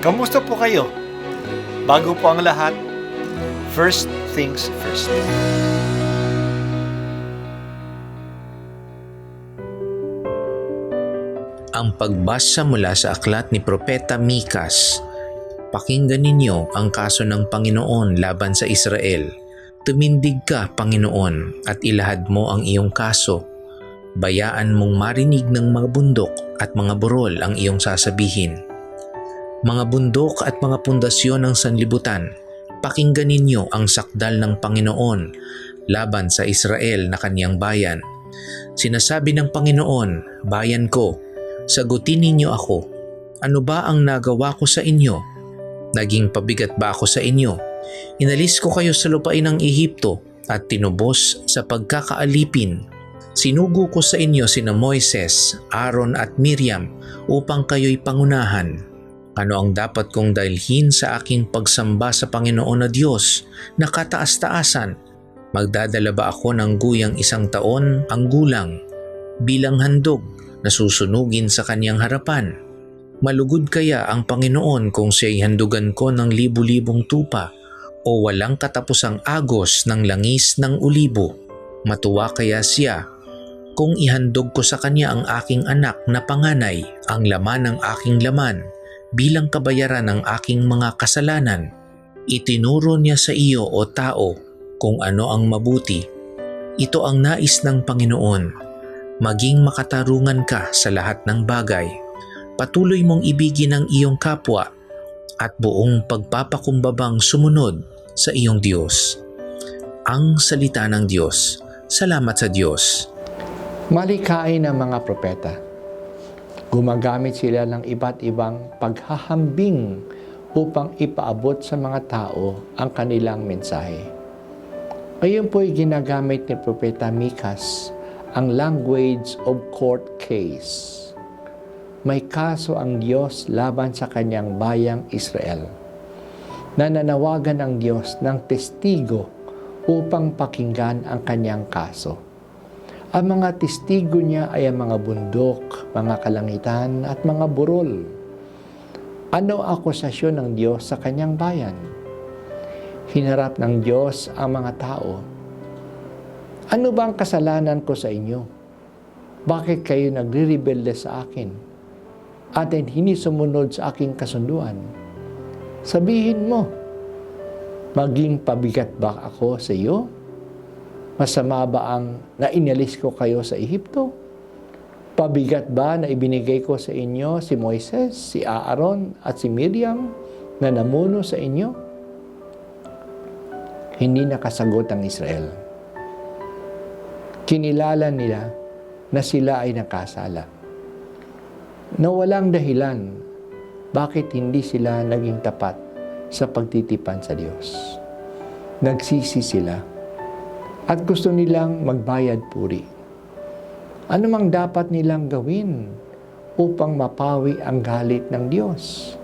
Kamusta po kayo? Bago po ang lahat, first things first. Ang pagbasa mula sa aklat ni Propeta Mikas. Pakinggan ninyo ang kaso ng Panginoon laban sa Israel. Tumindig ka, Panginoon, at ilahad mo ang iyong kaso. Bayaan mong marinig ng mga bundok at mga burol ang iyong sasabihin. Mga bundok at mga pundasyon ng sanlibutan, pakinggan ninyo ang sakdal ng Panginoon laban sa Israel na kaniyang bayan. Sinasabi ng Panginoon, bayan ko, sagutin ninyo ako. Ano ba ang nagawa ko sa inyo? Naging pabigat ba ako sa inyo? Inalis ko kayo sa lupain ng Ehipto at tinubos sa pagkakaalipin. Sinugo ko sa inyo sina Moises, Aaron at Miriam upang kayo'y pangunahan. Ano ang dapat kong dalhin sa aking pagsamba sa Panginoon na Diyos na kataas-taasan? Magdadala ba ako ng guyang 1 taon ang gulang bilang handog na susunugin sa kaniyang harapan? Malugod kaya ang Panginoon kung siya'y handugan ko ng libu-libong tupa o walang katapusang agos ng langis ng ulibo? Matuwa kaya siya kung ihandog ko sa kanya ang aking anak na panganay, ang laman ng aking laman, bilang kabayaran ng aking mga kasalanan? Itinuro niya sa iyo o tao kung ano ang mabuti. Ito ang nais ng Panginoon, maging makatarungan ka sa lahat ng bagay. Patuloy mong ibigin ang iyong kapwa at buong pagpapakumbabang sumunod sa iyong Diyos. Ang salita ng Diyos. Salamat sa Diyos. Malikain ng mga propeta. Gumagamit sila ng iba't ibang paghahambing upang ipaabot sa mga tao ang kanilang mensahe. Ngayon po'y ginagamit ni Propeta Mikas ang language of court case. May kaso ang Diyos laban sa kanyang bayang Israel. Nananawagan ang Diyos ng testigo upang pakinggan ang kanyang kaso. Ang mga testigo niya ay ang mga bundok, mga kalangitan at mga burol. Ano ang akusasyon ng Diyos sa kanyang bayan? Hinarap ng Diyos ang mga tao. Ano ba ang kasalanan ko sa inyo? Bakit kayo nagre-rebelde sa akin? At hindi sumunod sa aking kasunduan? Sabihin mo, maging pabigat ba ako sa iyo? Masama ba ang nainalis ko kayo sa Ehipto? Pabigat ba na ibinigay ko sa inyo si Moises, si Aaron at si Miriam na namuno sa inyo? Hindi nakasagot ang Israel. Kinilala nila na sila ay nakasala, na walang dahilan bakit hindi sila naging tapat sa pagtitipan sa Diyos. Nagsisi sila at gusto nilang magbayad puri. Ano mang dapat nilang gawin upang mapawi ang galit ng Diyos?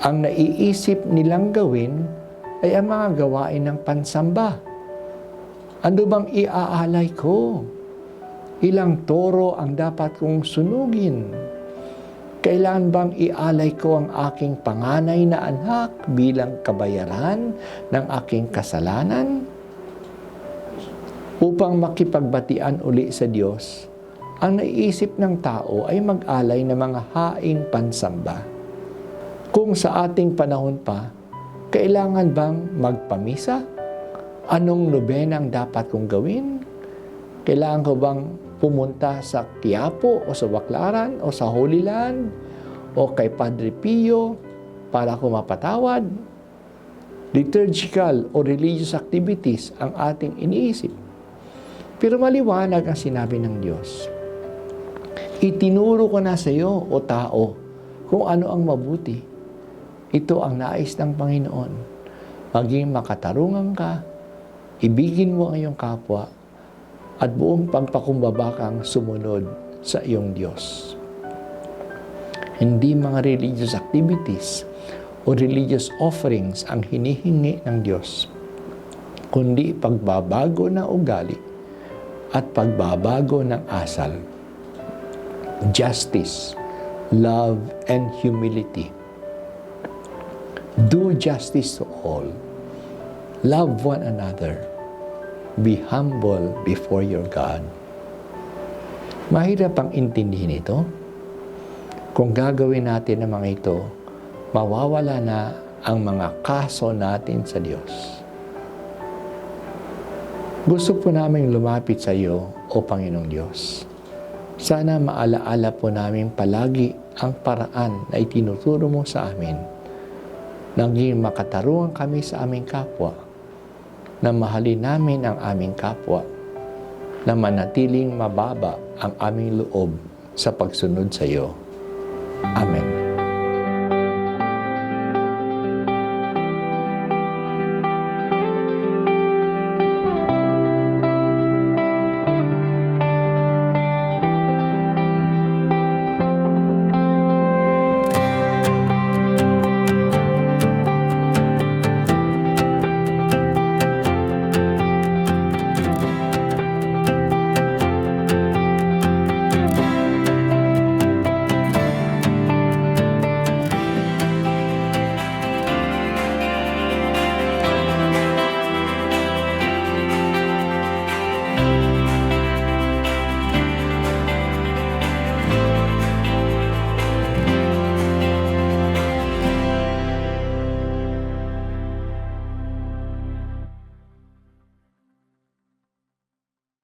Ang naiisip nilang gawin ay ang mga gawain ng pansamba. Ano bang iaalay ko? Ilang toro ang dapat kong sunugin? Kailan bang ialay ko ang aking panganay na anak bilang kabayaran ng aking kasalanan? Upang makipagbatian uli sa Diyos, ang naiisip ng tao ay mag-alay ng mga haing pansamba. Kung sa ating panahon pa, kailangan bang magpamisa? Anong nobena ang dapat kong gawin? Kailangan ko bang pumunta sa Quiapo o sa Baclaran o sa Holy Land o kay Padre Pio para ako mapatawad? Liturgical o religious activities ang ating iniisip. Pero maliwanag ang sinabi ng Diyos. Itinuro ko na sa iyo, o tao, kung ano ang mabuti. Ito ang nais ng Panginoon. Maging makatarungan ka, ibigin mo ang iyong kapwa, at buong pagpakumbaba kang sumunod sa iyong Diyos. Hindi mga religious activities o religious offerings ang hinihingi ng Diyos, kundi pagbabago ng ugali at pagbabago ng asal. Justice, love, and humility Do justice to all. Love one another. Be humble before your God. Mahirap ang intindihin ito. Kung gagawin natin ang mga ito, mawawala na ang mga kaso natin sa Diyos. Gusto po namin lumapit sa iyo, O Panginoong Diyos. Sana maalaala po namin palagi ang paraan na itinuturo mo sa amin. Naging makatarungan kami sa aming kapwa, na mahalin namin ang aming kapwa, na manatiling mababa ang aming loob sa pagsunod sa iyo.